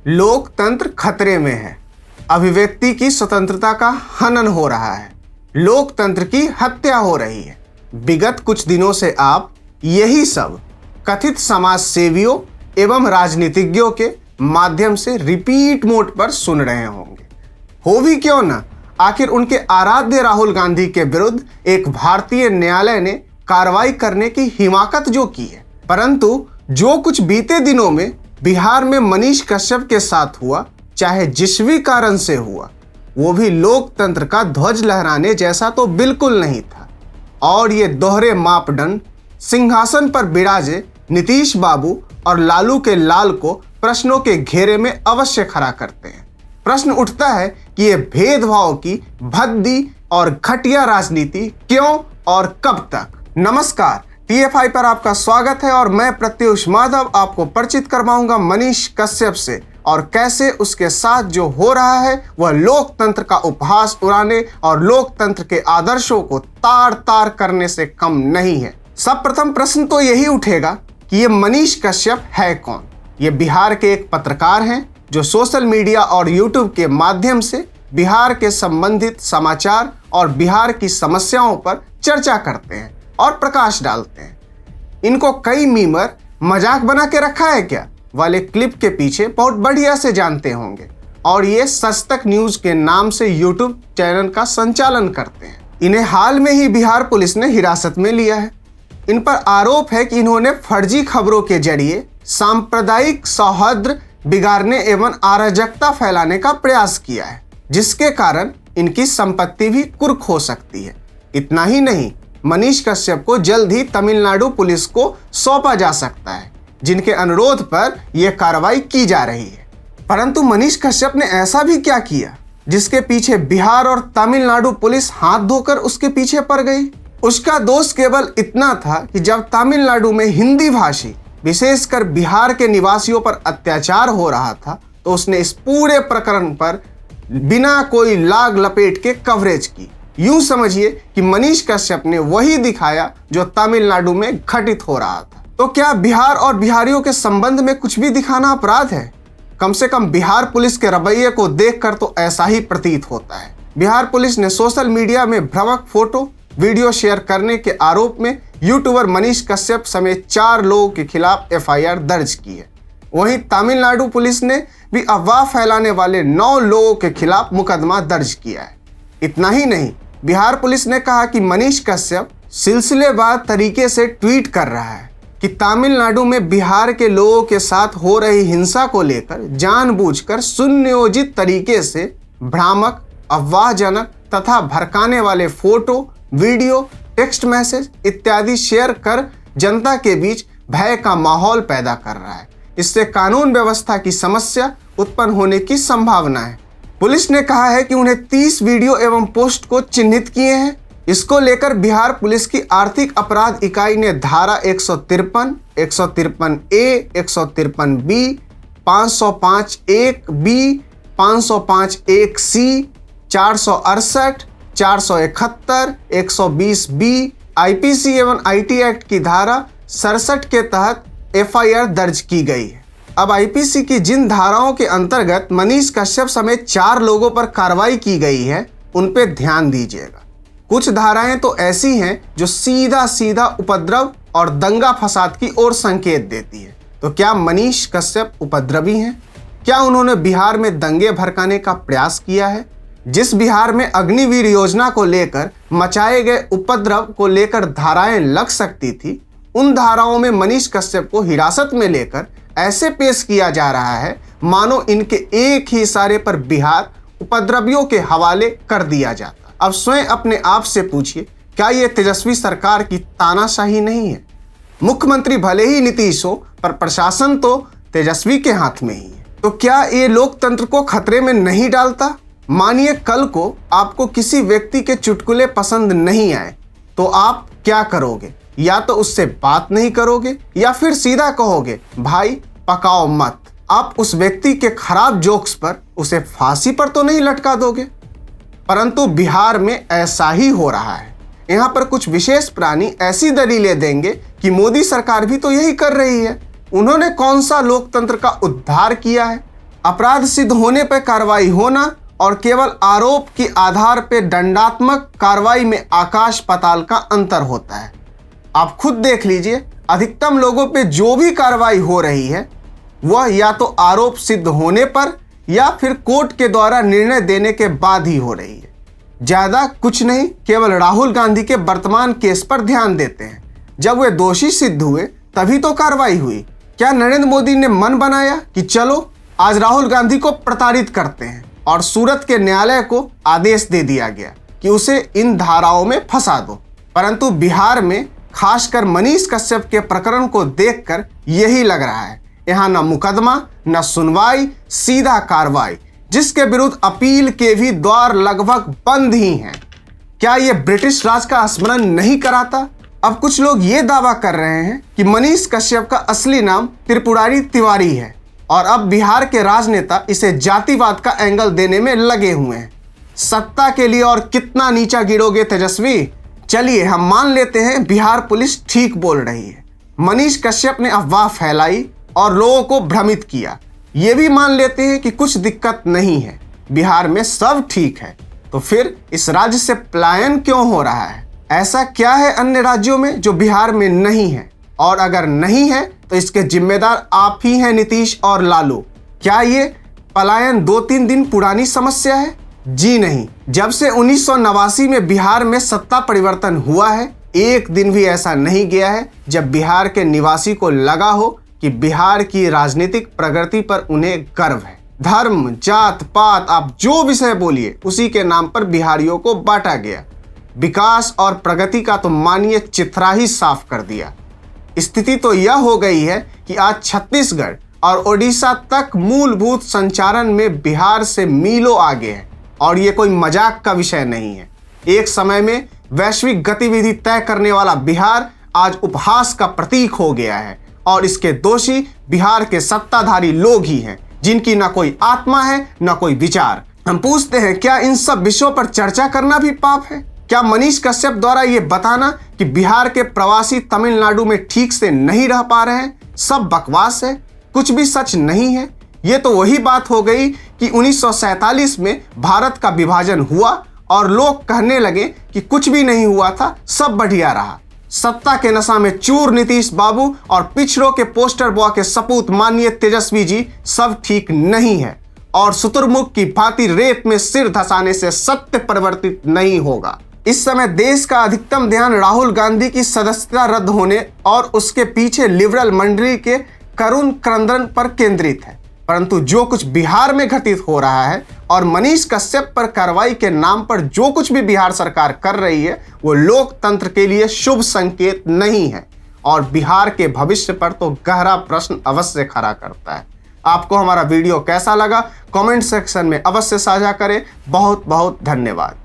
लोकतंत्र खतरे में है। अभिव्यक्ति की स्वतंत्रता का हनन हो रहा है। लोकतंत्र की हत्या हो रही है। विगत कुछ दिनों से आप यही सब कथित समाज सेवियों एवं राजनीतिज्ञों के माध्यम से रिपीट मोड पर सुन रहे होंगे। हो भी क्यों ना, आखिर उनके आराध्य राहुल गांधी के विरुद्ध एक भारतीय न्यायालय ने कार्रवाई करने की हिमाकत जो की है। परंतु जो कुछ बीते दिनों में बिहार में मनीष कश्यप के साथ हुआ, चाहे जिस भी कारण से हुआ, वो भी लोकतंत्र का ध्वज लहराने जैसा तो बिल्कुल नहीं था। और ये दोहरे मापदंड सिंहासन पर विराजे नीतीश बाबू और लालू के लाल को प्रश्नों के घेरे में अवश्य खड़ा करते हैं। प्रश्न उठता है कि ये भेदभाव की भद्दी और घटिया राजनीति क्यों और कब तक। नमस्कार, TFI पर आपका स्वागत है और मैं प्रत्युष माधव आपको परिचित करवाऊंगा मनीष कश्यप से और कैसे उसके साथ जो हो रहा है वह लोकतंत्र का उपहास उड़ाने और लोकतंत्र के आदर्शों को तार तार करने से कम नहीं है। सब प्रथम प्रश्न तो यही उठेगा कि ये मनीष कश्यप है कौन। ये बिहार के एक पत्रकार हैं जो सोशल मीडिया और यूट्यूब के माध्यम से बिहार के संबंधित समाचार और बिहार की समस्याओं पर चर्चा करते हैं और प्रकाश डालते हैं। इनको कई मीमर मजाक बना के रखा है क्या वाले क्लिप के पीछे बहुत बढ़िया से जानते होंगे और ये सच तक न्यूज के नाम से यूट्यूब चैनल का संचालन करते हैं। इन्हें हाल में ही बिहार पुलिस ने हिरासत में लिया है। इन पर आरोप है कि इन्होंने फर्जी खबरों के जरिए सांप्रदायिक सौहार्द बिगाड़ने एवं अराजकता फैलाने का प्रयास किया है, जिसके कारण इनकी संपत्ति भी कुर्क हो सकती है। इतना ही नहीं, मनीष कश्यप को जल्द ही तमिलनाडु पुलिस को सौंपा जा सकता है, जिनके अनुरोध पर यह कार्रवाई की जा रही है। परंतु मनीष कश्यप ने ऐसा भी क्या किया जिसके पीछे बिहार और तमिलनाडु पुलिस हाथ धोकर उसके पीछे पड़ गई। उसका दोष केवल इतना था कि जब तमिलनाडु में हिंदी भाषी विशेषकर बिहार के निवासियों पर अत्याचार हो रहा था तो उसने इस पूरे प्रकरण पर बिना कोई लाग लपेट के कवरेज की। यूं समझिए कि मनीष कश्यप ने वही दिखाया जो तमिलनाडु में घटित हो रहा था। तो क्या बिहार और बिहारियों के संबंध में कुछ भी दिखाना अपराध है? कम से कम बिहार पुलिस के रवैये को देखकर तो ऐसा ही प्रतीत होता है। बिहार पुलिस ने सोशल मीडिया में भ्रामक फोटो वीडियो शेयर करने के आरोप में यूट्यूबर मनीष कश्यप समेत 4 लोगों के खिलाफ FIR दर्ज की है। वहीं तमिलनाडु पुलिस ने भी अफवाह फैलाने वाले 9 लोगों के खिलाफ मुकदमा दर्ज किया है। इतना ही नहीं, बिहार पुलिस ने कहा कि मनीष कश्यप सिलसिलेवार तरीके से ट्वीट कर रहा है कि तमिलनाडु में बिहार के लोगों के साथ हो रही हिंसा को लेकर जानबूझकर सुनियोजित तरीके से भ्रामक, अफवाहजनक तथा भड़काने वाले फोटो, वीडियो, टेक्स्ट मैसेज इत्यादि शेयर कर जनता के बीच भय का माहौल पैदा कर रहा है। इससे कानून व्यवस्था की समस्या उत्पन्न होने की संभावना है। पुलिस ने कहा है कि उन्हें 30 वीडियो एवं पोस्ट को चिन्हित किए हैं। इसको लेकर बिहार पुलिस की आर्थिक अपराध इकाई ने धारा 153, 153A, 153B, 505(1)B, 505(1)C, 468, 471, 120B, IPC एवं IT एक्ट की धारा 67 के तहत FIR दर्ज की गई है। अब IPC की जिन धाराओं के अंतर्गत मनीष कश्यप समेत 4 लोगों पर कार्रवाई की गई है उन पे ध्यान दीजिएगा। कुछ धाराएं तो ऐसी हैं जो सीधा सीधा उपद्रव और दंगा फसाद की ओर संकेत देती है। तो क्या मनीष कश्यप उपद्रवी हैं? क्या उन्होंने बिहार में दंगे भड़काने का प्रयास किया है? जिस बिहार में अग्निवीर योजना को लेकर मचाए गए उपद्रव को लेकर धाराएं लग सकती थी, उन धाराओं में मनीष कश्यप को हिरासत में लेकर ऐसे पेश किया जा रहा है मानो इनके एक ही इशारे पर बिहार उपद्रवियों के हवाले कर दिया जाता। अब स्वयं अपने आप से पूछिए, क्या यह तेजस्वी सरकार की तानाशाही नहीं है? मुख्यमंत्री भले ही नीतीश हो, पर प्रशासन तो तेजस्वी के हाथ में ही है। तो क्या ये लोकतंत्र को खतरे में नहीं डालता? मानिए कल को आपको किसी व्यक्ति के चुटकुले पसंद नहीं आए तो आप क्या करोगे? या तो उससे बात नहीं करोगे या फिर सीधा कहोगे भाई पकाओ मत। आप उस व्यक्ति के खराब जोक्स पर उसे फांसी पर तो नहीं लटका दोगे। परंतु बिहार में ऐसा ही हो रहा है। यहाँ पर कुछ विशेष प्राणी ऐसी दलीलें देंगे कि मोदी सरकार भी तो यही कर रही है। उन्होंने कौन सा लोकतंत्र का उद्धार किया है? अपराध सिद्ध होने पर कार्रवाई होना और केवल आरोप के आधार पर दंडात्मक कार्रवाई में आकाश पाताल का अंतर होता है। आप खुद देख लीजिए, अधिकतम लोगों पे जो भी कार्रवाई हो रही है वह या तो आरोप सिद्ध होने पर या फिर कोर्ट के द्वारा निर्णय देने के बाद ही हो रही है। ज़्यादा कुछ नहीं, केवल राहुल गांधी के वर्तमान केस पर ध्यान देते हैं। जब वे दोषी सिद्ध हुए तभी तो कार्रवाई हुई। क्या नरेंद्र मोदी ने मन बनाया कि चलो आज राहुल गांधी को प्रताड़ित करते हैं, और सूरत के न्यायालय को आदेश दे दिया गया कि उसे इन धाराओं में फंसा दो। परंतु बिहार में खासकर मनीष कश्यप के प्रकरण को देखकर यही लग रहा है, यहाँ न मुकदमा न सुनवाई, सीधा कार्रवाई, जिसके विरुद्ध अपील के भी द्वार लगभग बंद ही हैं। क्या ये ब्रिटिश राज का स्मरण नहीं कराता? अब कुछ लोग ये दावा कर रहे हैं कि मनीष कश्यप का असली नाम त्रिपुरारी तिवारी है और अब बिहार के राजनेता इसे जातिवाद का एंगल देने में लगे हुए हैं। सत्ता के लिए और कितना नीचा गिरोगे तेजस्वी? चलिए हम मान लेते हैं बिहार पुलिस ठीक बोल रही है, मनीष कश्यप ने अफवाह फैलाई और लोगों को भ्रमित किया। ये भी मान लेते हैं कि कुछ दिक्कत नहीं है, बिहार में सब ठीक है। तो फिर इस राज्य से पलायन क्यों हो रहा है? ऐसा क्या है अन्य राज्यों में जो बिहार में नहीं है? और अगर नहीं है तो इसके जिम्मेदार आप ही हैं, नीतीश और लालू। क्या ये पलायन 2-3 दिन पुरानी समस्या है? जी नहीं। जब से 1989 में बिहार में सत्ता परिवर्तन हुआ है, एक दिन भी ऐसा नहीं गया है जब बिहार के निवासी को लगा हो कि बिहार की राजनीतिक प्रगति पर उन्हें गर्व है। धर्म, जात पात, आप जो विषय बोलिए, उसी के नाम पर बिहारियों को बांटा गया। विकास और प्रगति का तो मानिए चिथरा ही साफ कर दिया। स्थिति तो यह हो गई है कि आज छत्तीसगढ़ और ओडिशा तक मूलभूत संचारण में बिहार से मीलों आगे है, और ये कोई मजाक का विषय नहीं है। एक समय में वैश्विक गतिविधि तय करने वाला बिहार आज उपहास का प्रतीक हो गया है, और इसके दोषी बिहार के सत्ताधारी लोग ही हैं, जिनकी ना कोई आत्मा है ना कोई विचार। हम पूछते हैं, क्या इन सब विषयों पर चर्चा करना भी पाप है? क्या मनीष कश्यप द्वारा ये बताना कि बिहार के प्रवासी तमिलनाडु में ठीक से नहीं रह पा रहे हैं सब बकवास है, कुछ भी सच नहीं है? ये तो वही बात हो गई कि 1947 में भारत का विभाजन हुआ और लोग कहने लगे कि कुछ भी नहीं हुआ था, सब बढ़िया रहा। सत्ता के नशा में चूर नीतीश बाबू और पिछड़ों के पोस्टर बॉय के सपूत माननीय तेजस्वी जी सब ठीक नहीं है, और शुतुरमुर्ग की भांति रेत में सिर धंसाने से सत्य परिवर्तित नहीं होगा। इस समय देश का अधिकतम ध्यान राहुल गांधी की सदस्यता रद्द होने और उसके पीछे लिबरल मंडली के करुण क्रंदन पर केंद्रित है। परंतु जो कुछ बिहार में घटित हो रहा है और मनीष कश्यप पर कार्रवाई के नाम पर जो कुछ भी बिहार सरकार कर रही है, वो लोकतंत्र के लिए शुभ संकेत नहीं है, और बिहार के भविष्य पर तो गहरा प्रश्न अवश्य खड़ा करता है। आपको हमारा वीडियो कैसा लगा? कमेंट सेक्शन में अवश्य साझा करें। बहुत बहुत धन्यवाद।